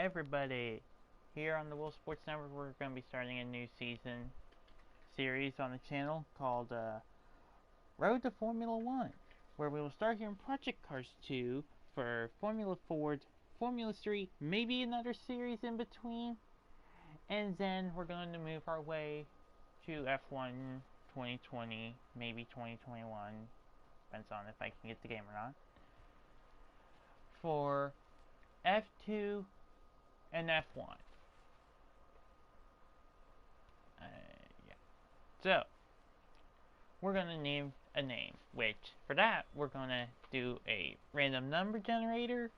everybody! Here on the World Sports Network, we're going to be starting a new series on the channel called Road to Formula One, where we will start here in Project Cars 2 for Formula Ford, Formula 3, maybe another series in between, and then we're going to move our way to F1 2020, maybe 2021, depends on if I can get the game or not, for F2 and F1. Yeah. So, we're going to name a name, which, for that, we're going to do a random number generator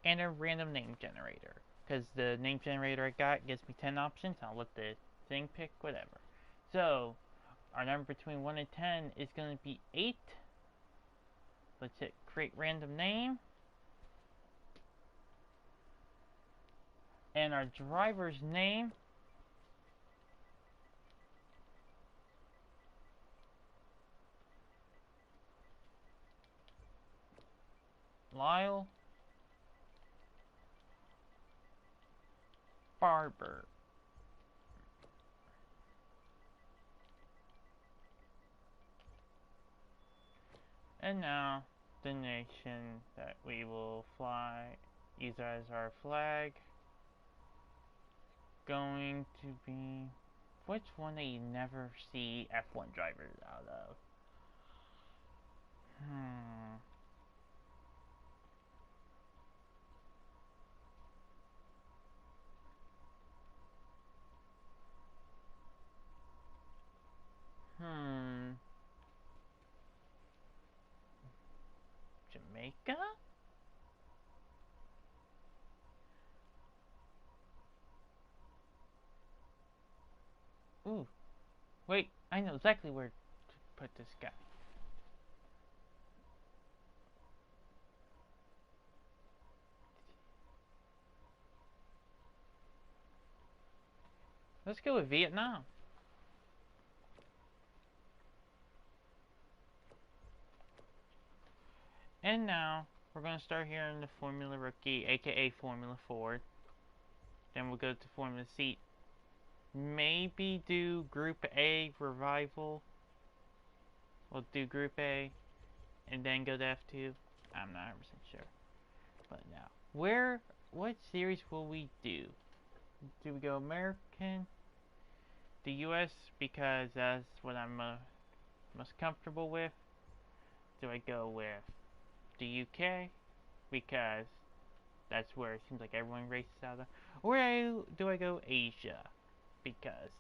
and a random name generator. Because the name generator I got gives me 10 options, I'll let the thing pick whatever. So, our number between 1 and 10 is going to be 8. Let's hit create random name. And our driver's name Lyle Barber. And now, the nation that we will use as our flag, going to be, which one that you never see F1 drivers out of? Jamaica? Ooh. Wait, I know exactly where to put this guy. Let's go with Vietnam. And now, we're going to start here in the Formula Rookie, aka Formula Ford. Then we'll go to Formula Seat. Maybe do Group A Revival. We'll do Group A and then go to F2. I'm not 100% sure. But now, what series will we do? Do we go American? The US, because that's what I'm most comfortable with. Do I go with the UK? Because that's where it seems like everyone races out of. Or do I go Asia? Because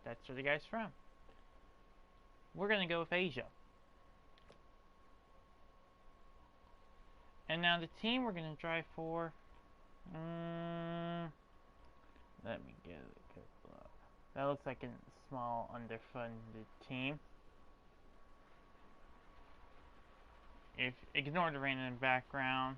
that's where the guy's from. We're gonna go with Asia. And now the team we're gonna drive for. Let me get a good look. That looks like a small, underfunded team. Ignore the rain in the background.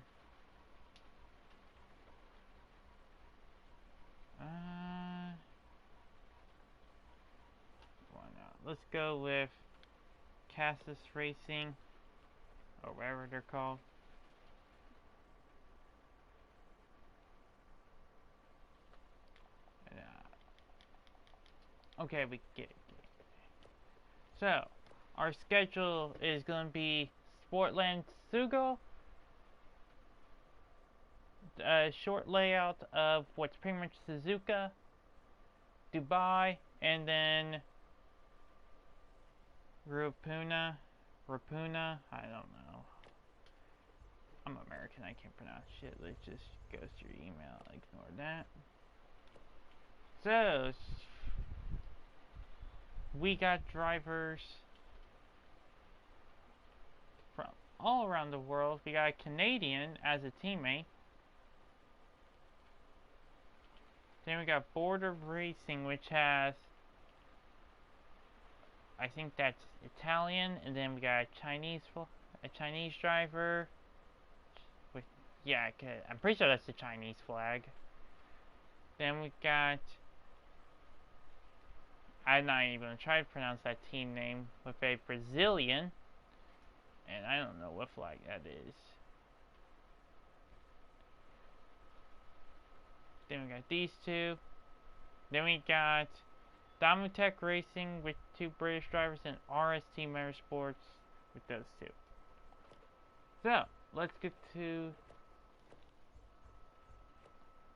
Why not? Let's go with Cassis Racing, or whatever they're called. Okay, we get it. So, our schedule is going to be Sportland Sugo, a short layout of what's pretty much Suzuka, Dubai, and then Rapuna, I don't know. I'm American, I can't pronounce shit. Let's just go through email, ignore that. So, we got drivers from all around the world. We got a Canadian as a teammate. Then we got Border Racing, which has, I think that's Italian, and then we got a Chinese driver. Yeah, I'm pretty sure that's the Chinese flag. Then we got, I'm not even gonna try to pronounce that team name, with a Brazilian, and I don't know what flag that is. Then we got these two. Then we got Domutech Racing with 2 British drivers and RST Motorsports with those 2. So, let's get to...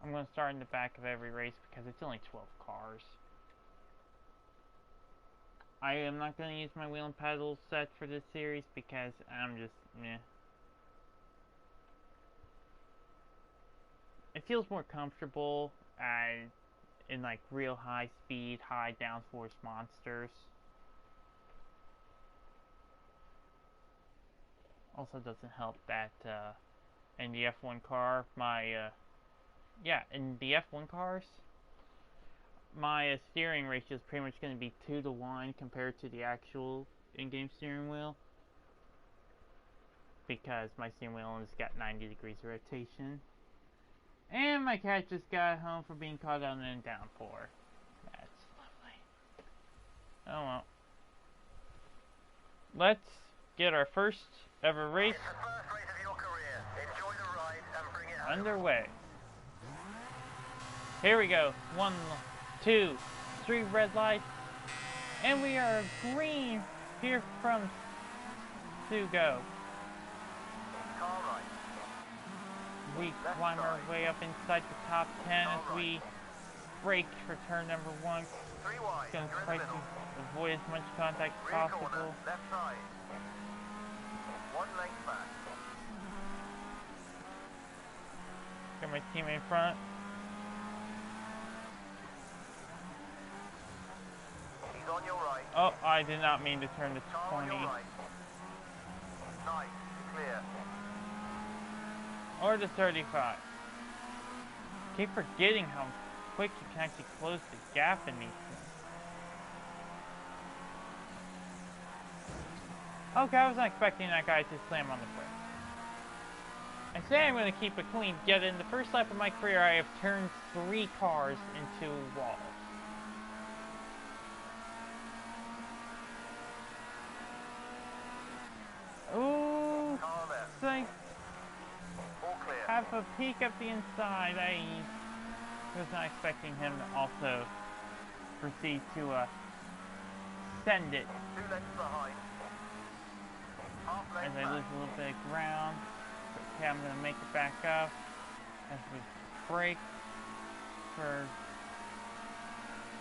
I'm going to start in the back of every race because it's only 12 cars. I am not going to use my wheel and pedal set for this series because I'm just meh. It feels more comfortable in like real high speed, high downforce monsters. Also doesn't help that in the F1 car, in the F1 cars, my steering ratio is pretty much going to be 2-to-1 compared to the actual in-game steering wheel. Because my steering wheel has got 90 degrees of rotation. And my cat just got home from being caught out in a downpour. That's lovely. Oh well. Let's get our first ever race, It's the first race of your career. Enjoy the ride and bring it home. underway. Here we go. 1, 2, 3 red lights. And we are green here from Sugo. Car right. We climb our way up inside the top 10 as we brake for turn number 1. 3 wide. Gonna You're in try the to middle. avoid as much contact as Rear corner. possible. Left side. 1 length back. Got my teammate in front. He's on your right. Oh, I did not mean to turn to Car on 20. your right. Nice. Clear. Or to 35. Keep forgetting how quick you can actually close the gap in these things. Okay, I was not expecting that guy to slam on the brake. I say I'm going to keep it clean, yet in the first lap of my career I have turned 3 cars into walls. Ooh, Car left. so All clear. have a peek up the inside. I was not expecting him to also proceed to send it 2 lengths behind. Half as length I back. lose a little bit of ground. Okay, I'm going to make it back up as we brake for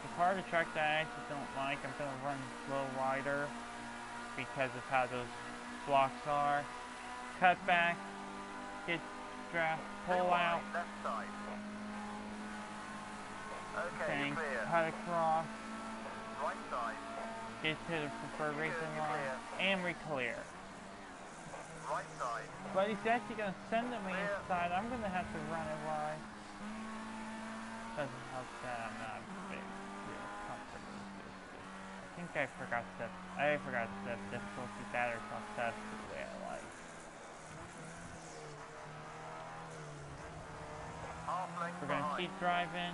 the part of the track that I actually don't like. I'm going to run low wider because of how those blocks are. Cut back, get draft, 2 pull wide. out, Left side. Okay, thing, you're clear. cut across, Right side. get to the preferred racing you're line, clear. and re-clear. Right side. But he's actually going to send it me Clear. inside. I'm going to have to run it wide. Doesn't help that I'm not real comfortable with this. I think I forgot to set difficulty battery cost test the way I like. Half length We're going to behind. keep driving.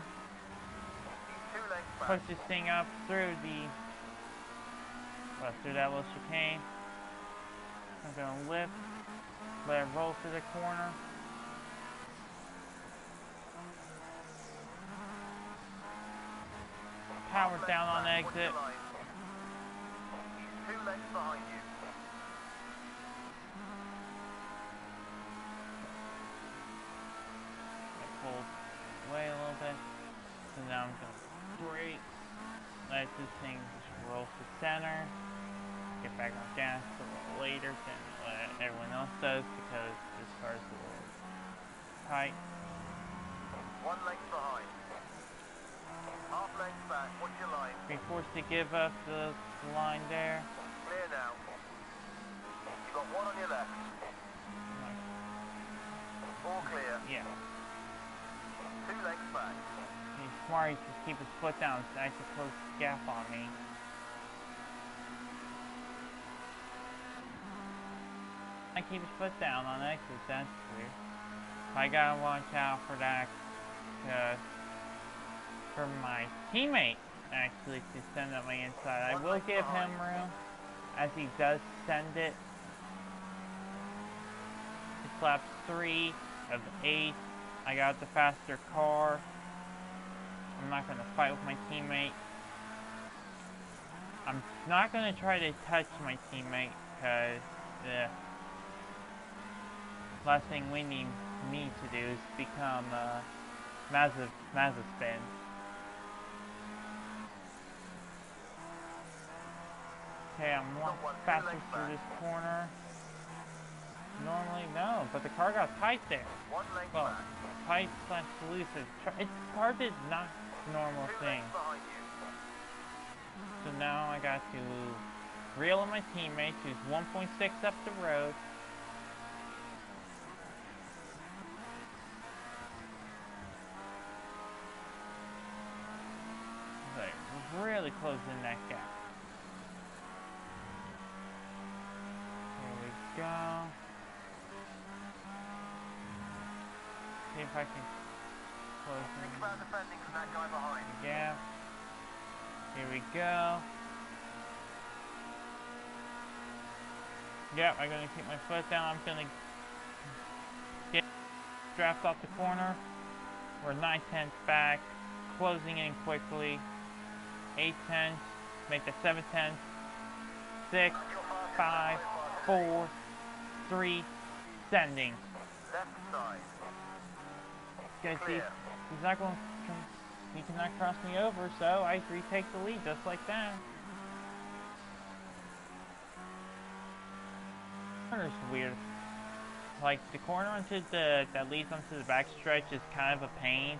He's 2 lengths back. Push this thing up through through that little chicane. I'm going to lift, let it roll through the corner. Power Half down length on back. Watch exit. your line. He's 2 lengths behind you. I pulled away a little bit. So now I'm going to brake. Let this thing just roll to center. Get back on gas a little later than what everyone else does because this car's a little tight. 1 length behind. Half length back. Watch your line. Be forced to give up the line there. Clear now. You've got 1 on your left. All clear. Yeah. 2 lengths back. He's smart, he just keep his foot down so I can close the gap on me. I keep his foot down on exit, that's weird. I gotta watch out for that, for my teammate, actually, to send it my inside. I will give him room, as he does send it. It's lap 3 of 8. I got the faster car. I'm not going to fight with my teammate. I'm not going to try to touch my teammate because the last thing we need to do is become Mazepin. Okay, I'm more faster through this corner. Normally, no, but the car got tight there. Well, tight slash loose. It's hard to not normal thing. So now I got to reel in my teammates who's 1.6 up the road. Like, really closing that gap. There we go. See if I can close Think about defending from that guy behind. the gap. Here we go. Yep, I'm gonna keep my foot down. I'm gonna get draft off the corner. We're 9/10 back, closing in quickly. 8/10, make the 7/10. 6, 5, 4, 3, sending. Left side. Guys, see, he's not going. He cannot cross me over, so I retake the lead just like that. Corner's weird. Like the corner onto that leads onto the back stretch is kind of a pain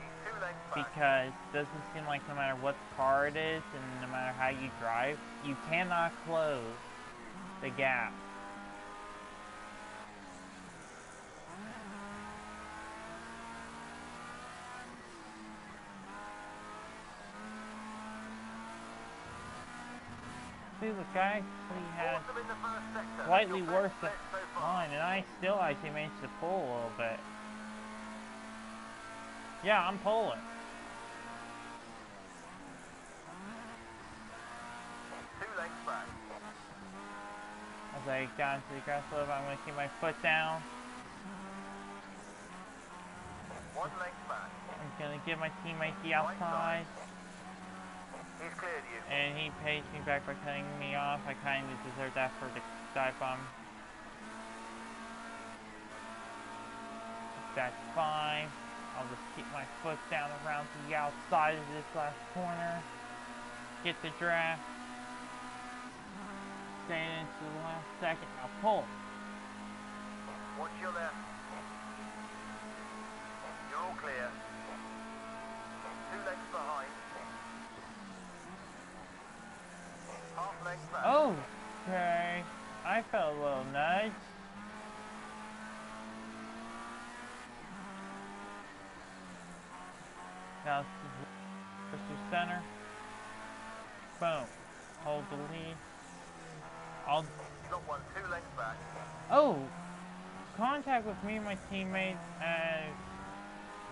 because it doesn't seem like no matter what car it is and no matter how you drive, you cannot close the gap. See, the guy actually had slightly worse than mine, and I still actually managed to pull a little bit. Yeah, I'm pulling. Back. As I got into the grass slope, I'm going to keep my foot down. 1 length back. I'm going to give my teammate the outside. He's cleared you. And he pays me back by cutting me off. I kind of deserve that for the dive bomb. That's fine. I'll just keep my foot down around the outside of this last corner. Get the draft. Stay into the last second. I'll pull. Watch your left. You're all clear. 2 lengths behind. Half length back. Oh, okay. I felt a little nudge. Now versus center. Boom. Hold the lead. Got 1, 2 lengths back. Oh! Contact with me and my teammate, and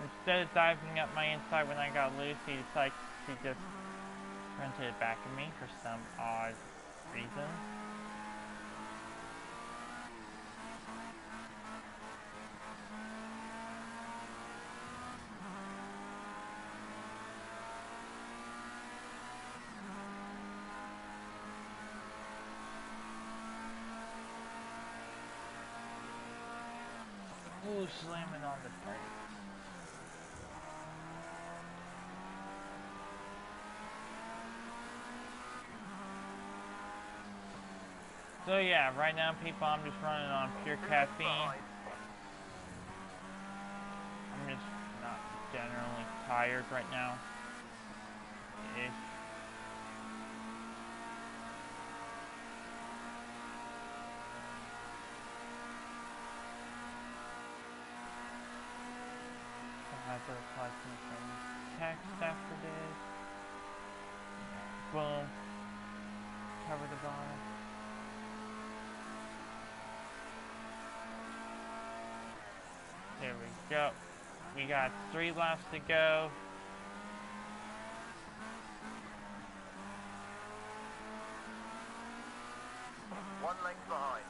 instead of diving up my inside when I got loose, he decided to just run to the back of me for some odd reason. Ooh, slamming on the brakes. So yeah, right now people, I'm just running on pure caffeine. I'm just not generally tired right now. Ish. I have to apply some text after this. Boom. Cover the bottom. There we go. We got 3 laps to go. One length behind.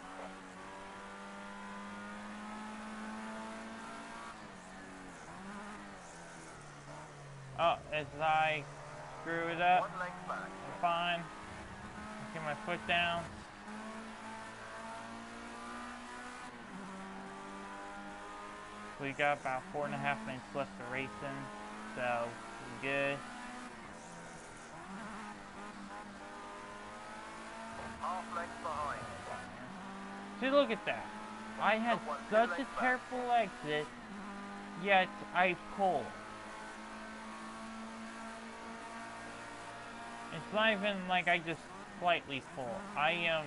Oh, as I screw it up, 1 length back. I'm fine. Get my foot down. We got about 4.5 minutes left of racing, so we're good. Half length behind. See, look at that. I had such a terrible exit, yet I pulled. It's not even like I just slightly pulled. I am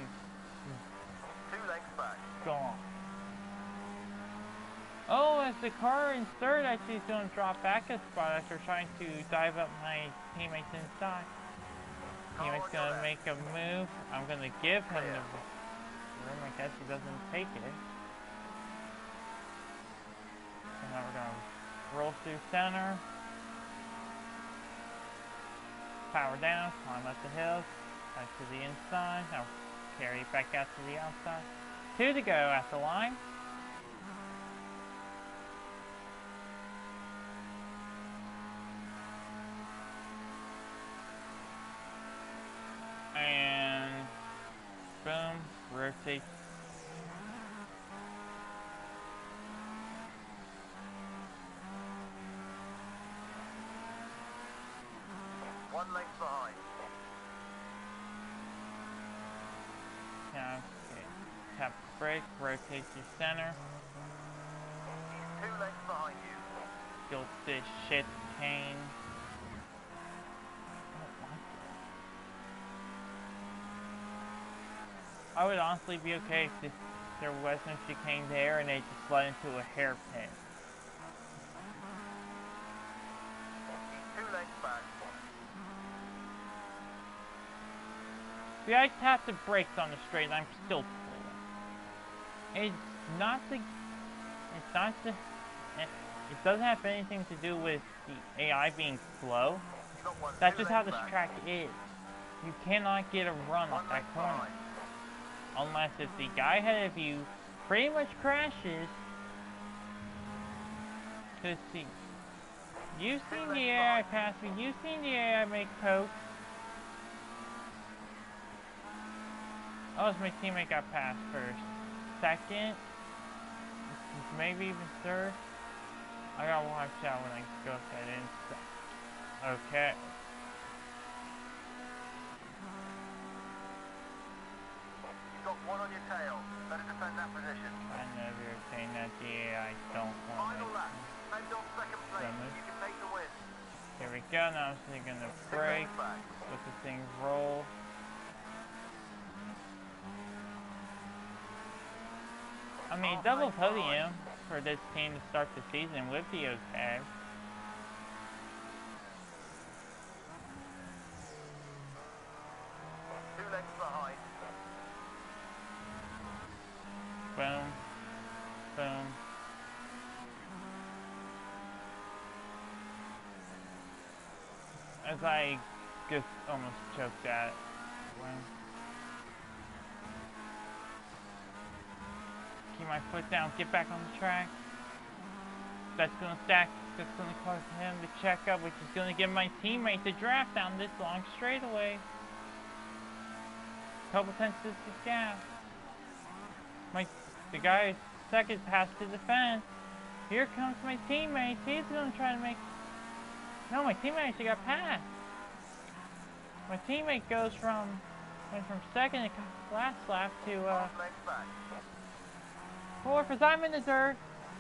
2 lengths back. gone. Oh, as the car in third actually is going to drop back a spot after trying to dive up my teammates inside. Teammate's going to make a move. I'm going to give him the room. I guess he doesn't take it. So now we're going to roll through center. Power down, climb up the hills, back to the inside. Now carry it back out to the outside. 2 to go at the line. And boom, rotate. One length behind. Now, okay. Tap brake, rotate to center. He's 2 lengths behind you. Guilt this shit cane. I would honestly be okay if there was no chicane there and they just led into a hairpin. He's 2 lengths back. See, I tapped the brakes on the straight and I'm still pulling. It's not the... It doesn't have anything to do with the AI being slow. That's just how this track is. You cannot get a run off that corner. Unless if the guy ahead of you pretty much crashes. Cause see, you've seen the AI pass me, you've seen the AI make pokes. Oh, so my teammate got passed first. Second, maybe even third. I gotta watch out when I go that inside. Okay. Got 1 on your tail. Better defend that position. I know you're saying that the AI don't want Final to lap. Maybe on second place. You can make the win. Here we go, now I'm just gonna brake, let the thing roll. I mean, double podium for this team to start the season would be okay. Boom. Boom. As I just almost choked at it. Keep my foot down, get back on the track. That's gonna stack, that's gonna cause him to check up, which is gonna give my teammate the draft down this long straightaway. Couple tenths of gap. The guy second past to the fence. Here comes my teammate. He's gonna try to make. No, my teammate actually got passed. My teammate went from second to last lap to fourth. As I'm in the dirt,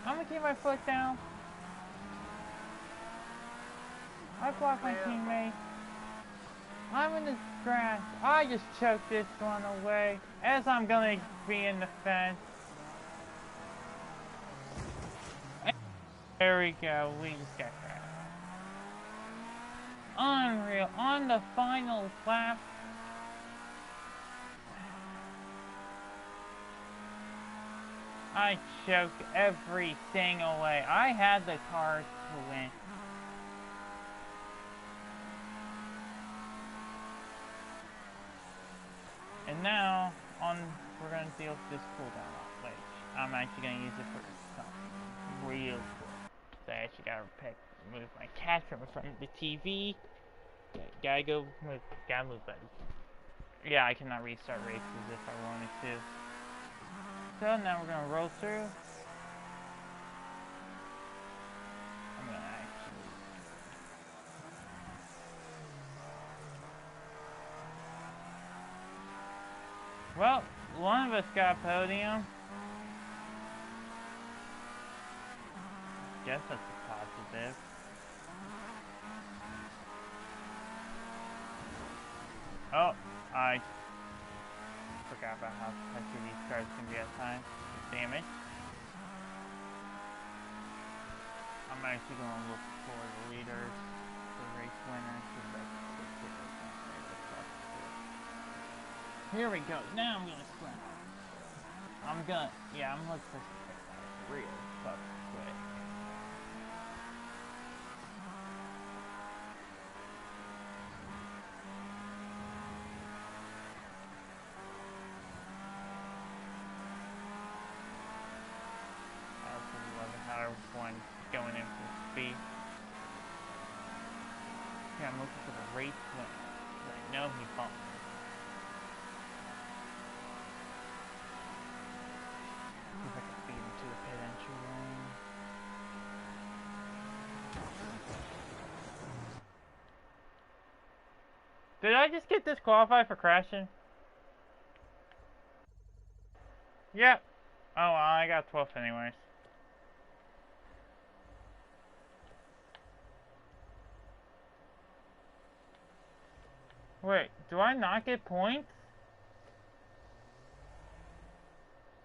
I'm gonna keep my foot down. I blocked my teammate. I'm in the grass. I just choked this one away as I'm gonna be in the fence. And there we go. We just got crashed. Unreal. On the final lap. I choked everything away. I had the car to win. And now, we're going to deal with this cooldown off, which I'm actually going to use it for something real cool. So I actually got to pick move my cat from in front of the TV. Gotta go move. Gotta move, buddy. Yeah, I cannot restart races if I wanted to. So now we're gonna roll through. I'm gonna actually. Well, one of us got a podium. Guess that's a positive. Oh, I forgot about how touchy these cars can be at times. Damn it. I'm actually going to look for the leaders, the race winners, here we go. Now I'm going to sprint. I'm looking for some real fucking quick. I also love how everyone's going in for speed. Yeah, I'm looking for the race winner. I know he bumped me. See if I can feed him to the pit entry lane. Did I just get disqualified for crashing? Yep. Oh well, I got 12th anyways. Wait, do I not get points?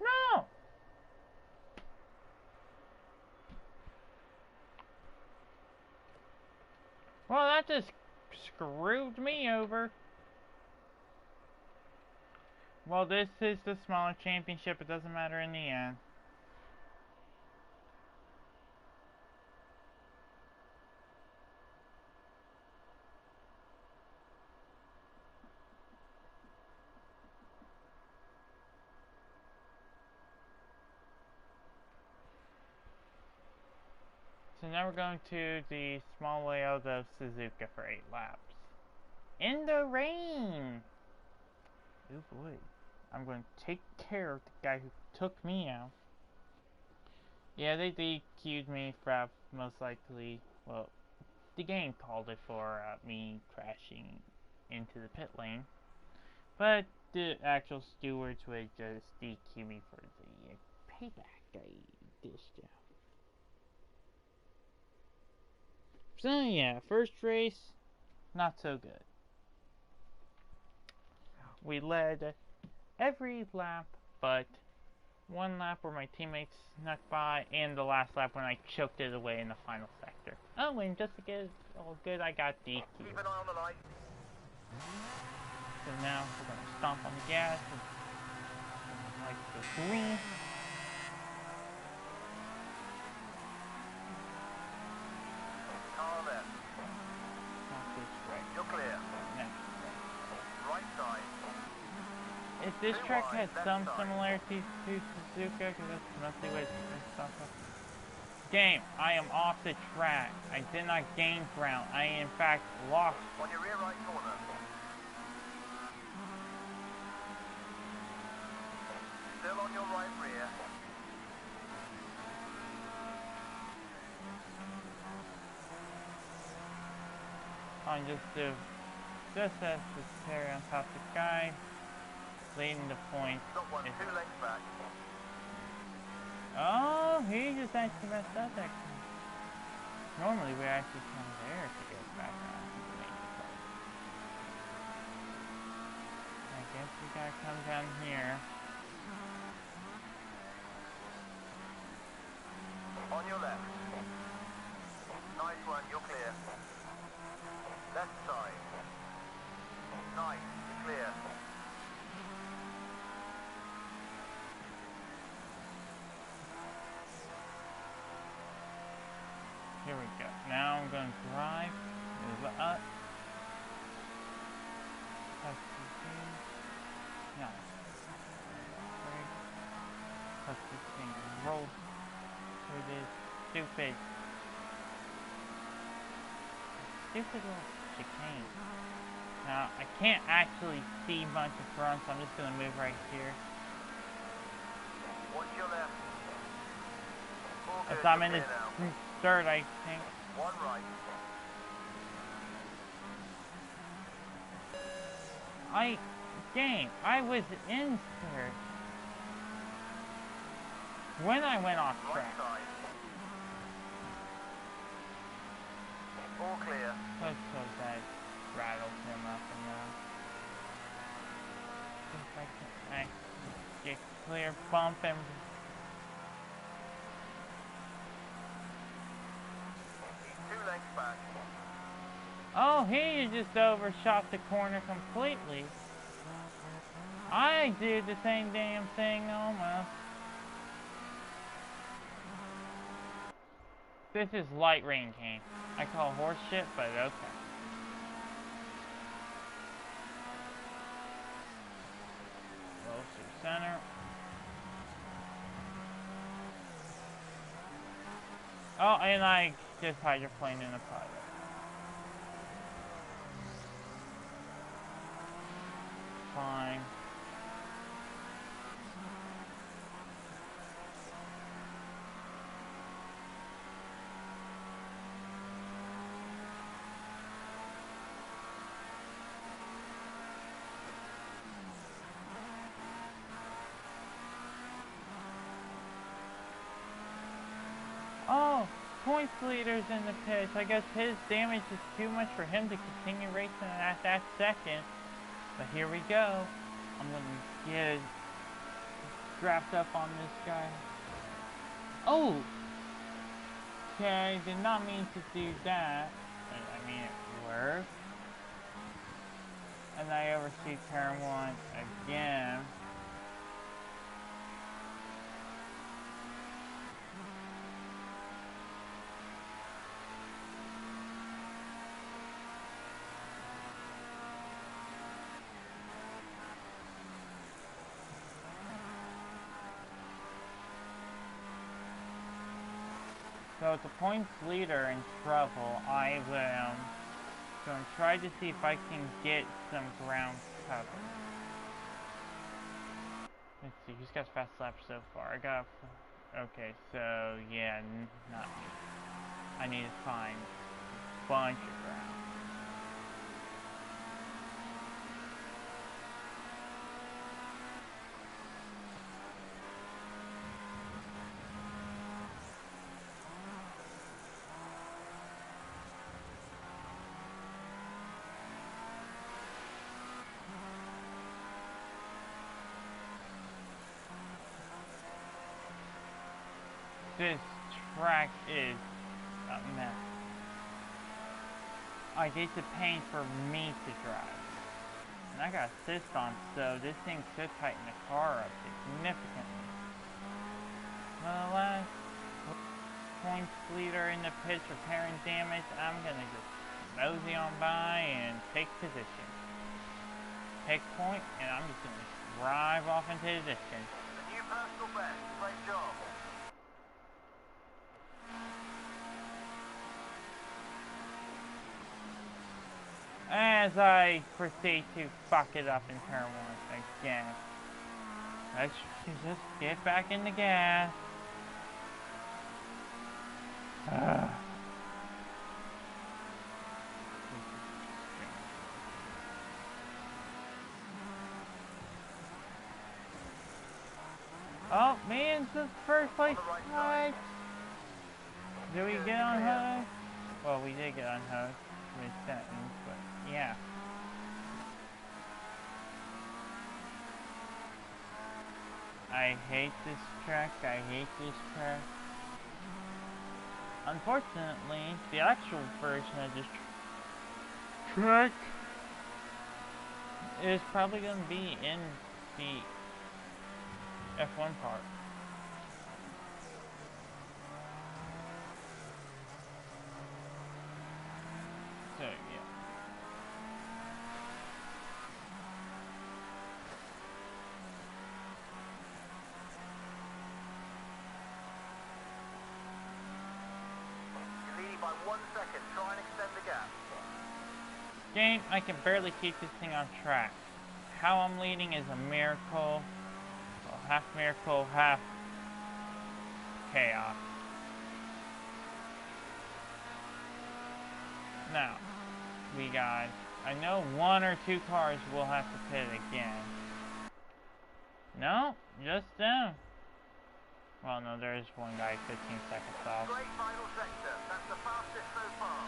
No! Well, that just screwed me over. Well, this is the smaller championship. It doesn't matter in the end. So now we're going to the small layout of Suzuka for 8 laps. In the rain! Oh boy. I'm going to take care of the guy who took me out. Yeah, they DQ'd me for most likely, well, the game called it for me crashing into the pit lane. But the actual stewards would just DQ me for the payback I dished out. So yeah, first race, not so good. We led every lap but one lap where my teammates snuck by, and the last lap when I choked it away in the final sector. Oh, and just to get it all good, I got DQ. Keep an eye on the light. So now we're going to stomp on the gas and like the green. Car left. Not this right. You're clear. Next. Right side. If this Too track wide, had left some side. similarities to Suzuka, because that's mostly what it's off of. Game, I am off the track. I did not gain ground. I in fact lost. On your rear right corner. Still on your right rear. On just as the cherry on top of the guy, leading the point. Got one, 2 lengths back. Oh, he just actually messed up that time. Normally we actually come there to get back around to the main part. I guess we gotta come down here. On your left. Nice one, you're clear. Left side. Nice, you're clear. Here we go. Now I'm gonna drive, move up. Touch the thing. No. Brake. Touch this thing and roll through this stupid stupid little chicane. Now, I can't actually see much in front, so I'm just gonna move right here. Watch your left. All As good, I'm you're in the clear now. dirt, I think. One right. Game, I was in third when I went off Right track. side. All clear. Let's hope that rattles him up enough. If I can actually get clear, bump him. He's 2 lengths back. Oh, he just overshot the corner completely. I did the same damn thing almost. This is light rain game. I call horse shit, but okay. Close to center. Oh, and I just hydroplaned in the pilot. Fine. Oh, points leader's in the pits. I guess his damage is too much for him to continue racing at that second. But here we go. I'm gonna get strapped up on this guy. Oh! Okay, did not mean to do that. I mean, it worked. And I oversee turn 1 again. So with the points leader in trouble, I will going to try to see if I can get some ground cover. Let's see, who's got fast lap so far? I got... Okay, so yeah, not me. I need to find a bunch of ground. This track is a mess. I get the pain for me to drive. And I got assist on, so this thing should tighten the car up significantly. The last points leader in the pits repairing damage, I'm gonna just mosey on by and take position. Take point, and I'm just gonna drive off into the distance. The new personal best. Great job. As I proceed to fuck it up in turn 1 again. Let's just get back in the gas. Oh, man, this is first place. Right. Did we get on hook? Well, we did get on hook mid-sentence, but yeah. I hate this track. I hate this track. Unfortunately, the actual version of this track is probably going to be in the F1 part. So, yeah. You're leading by 1 second. Try and extend the gap. Game, I can barely keep this thing on track. How I'm leading is a miracle. Well, half miracle, half chaos. Now, we got, I know 1 or 2 cars will have to pit again. No, just them. Well, no, there is one guy 15 seconds off. Great final sector. That's the fastest so far.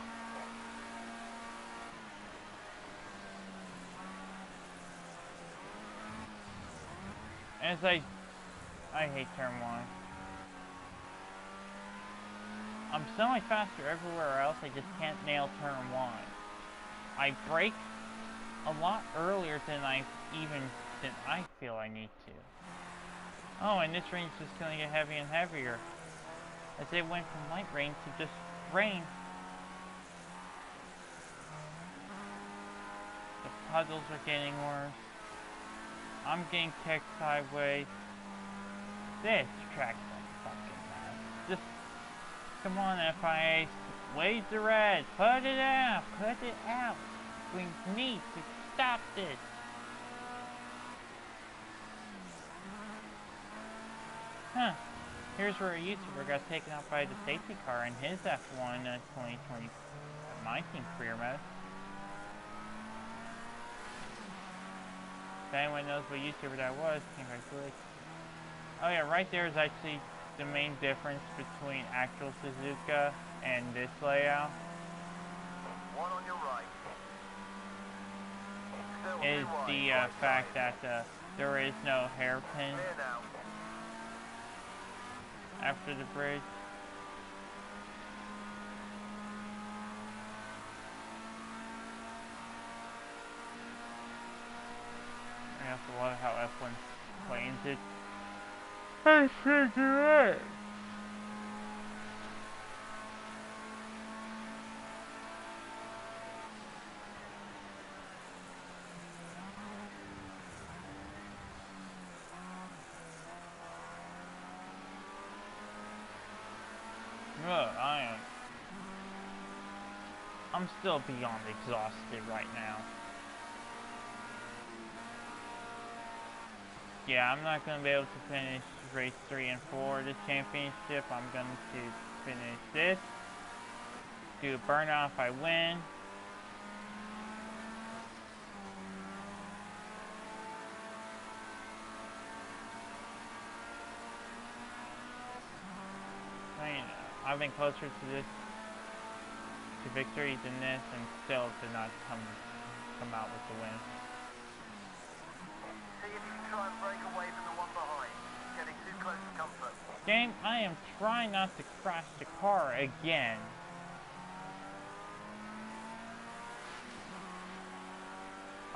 As I hate turn 1. I'm so much faster everywhere else, I just can't nail turn 1. I brake a lot earlier than I feel I need to. Oh, and this rain's just gonna get heavy and heavier. As it went from light rain to just rain. The puddles are getting worse. I'm getting kicked sideways. This track's a fucking mess. Just, come on FIA, wave the red, put it out, put it out. We need to stop this. Huh. Here's where a YouTuber got taken out by the safety car in his F1 2019 career mode. If anyone knows what YouTuber that was, congratulations. Oh yeah, right there is actually the main difference between actual Suzuka and this layout. One on your right. Still Is too wide, the right fact side. that there is no hairpin Clear now. after the bridge. I also love how F1 explains it. I should do it. Look, I'm still beyond exhausted right now. Yeah, I'm not going to be able to finish race 3 and 4 of the championship. I'm going to finish this. Do a burn off, I win. I mean, I've been closer to this, to victory than this, and still did not come out with the win. See if you can try and break away from the one behind. Getting too close to comfort. Game, I am trying not to crash the car again.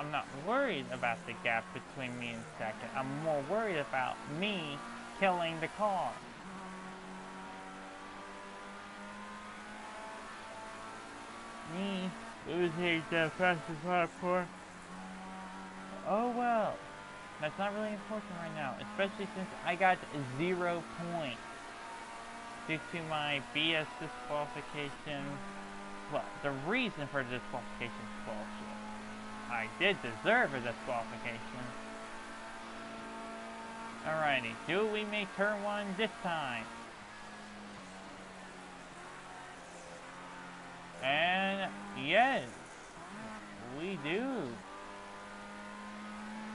I'm not worried about the gap between me and second. I'm more worried about me killing the car. Me losing the fastest hardcore. Oh well. That's not really important right now, especially since I got 0 points due to my BS disqualification. Well, the reason for the disqualification is bullshit. I did deserve a disqualification. Alrighty, do we make turn 1 this time? And yes, we do.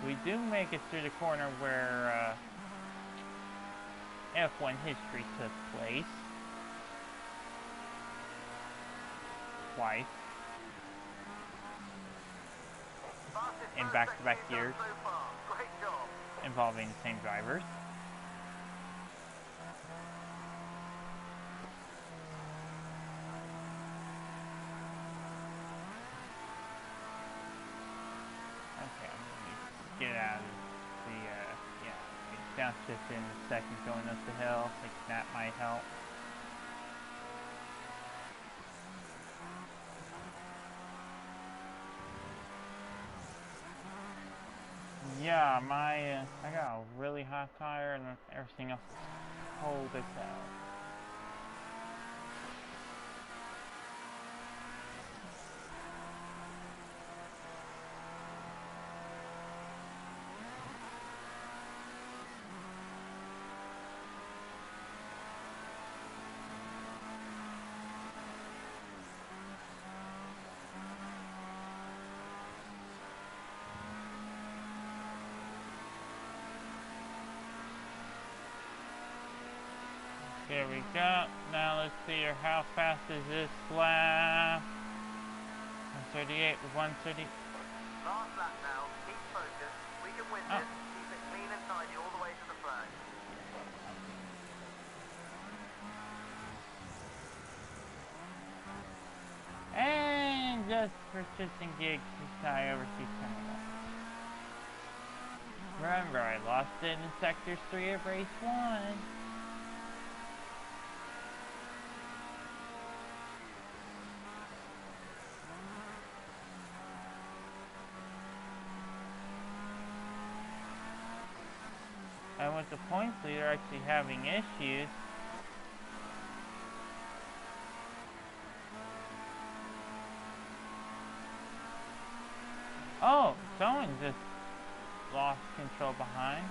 We do make it through the corner where F1 history took place. Twice. In back-to-back years. So far. Great job. Involving the same drivers. Okay, I'm gonna get out of the, yeah, downshift in a second going up the hill. I think that might help. Yeah, I got a really hot tire and everything else is cold as hell. There we go. Now let's see how fast is this lap. 138 with 130. Last lap now. Keep focused. We can win this. Keep it clean and tidy all the way to the flag. And just for shits and gigs, I overseas terminal. Remember, I lost it in Sector 3 of Race 1. And with the points leader actually having issues, oh, someone just lost control behind.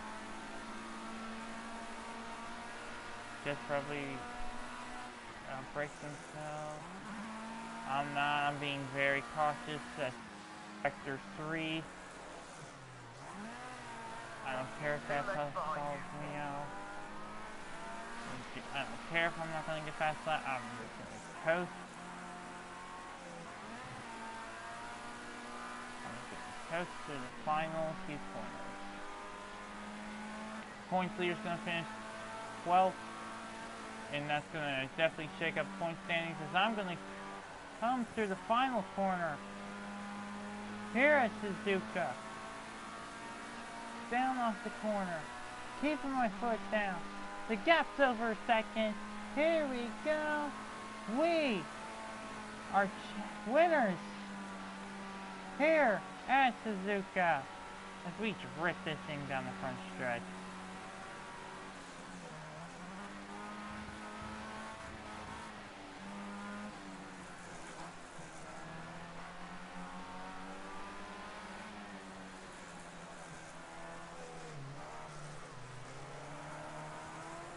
Just probably break themselves. I'm not, I'm being very cautious. That's Sector 3. I don't care if that bus follows me out. I don't care if I'm not going to get past that. I'm just going to coast. I'm just going to coast to the final few corners. Points leader's going to finish 12th. And that's going to definitely shake up point standings as I'm going to come through the final corner. Here at Suzuka. Down off the corner, keeping my foot down. The gap's over a second. Here we go. We are winners here at Suzuka as we drift this thing down the front stretch.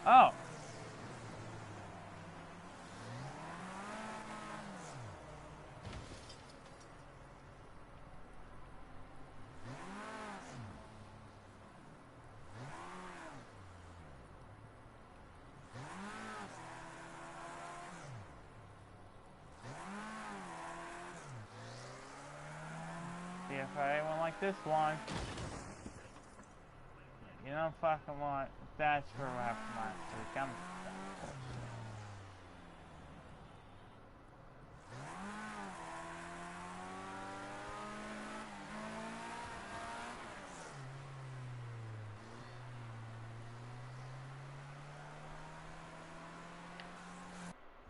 Oh. See if I anyone like this one. You don't fucking want. That's for what happened last week. I'm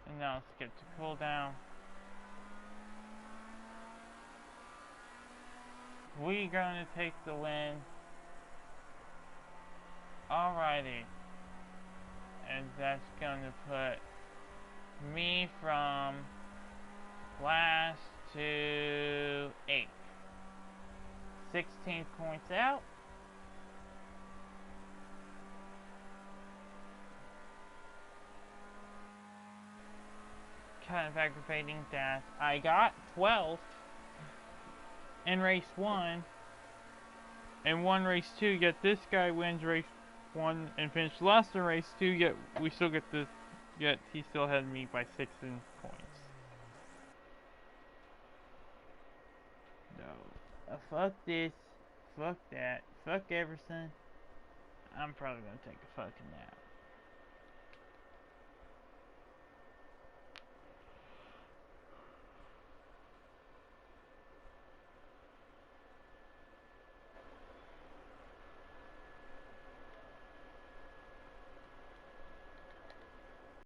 and now let's get to cooldown. We're going to take the win. Alrighty. And that's going to put me from last to 8th. 16 points out. Kind of aggravating that I got 12th in race 1 and won race 2, yet this guy wins race 1 and finished last in race 2, yet we still get this, yet he still had me by 6 in points. No. Fuck this. Fuck that. Fuck Everson. I'm probably gonna take a fucking nap.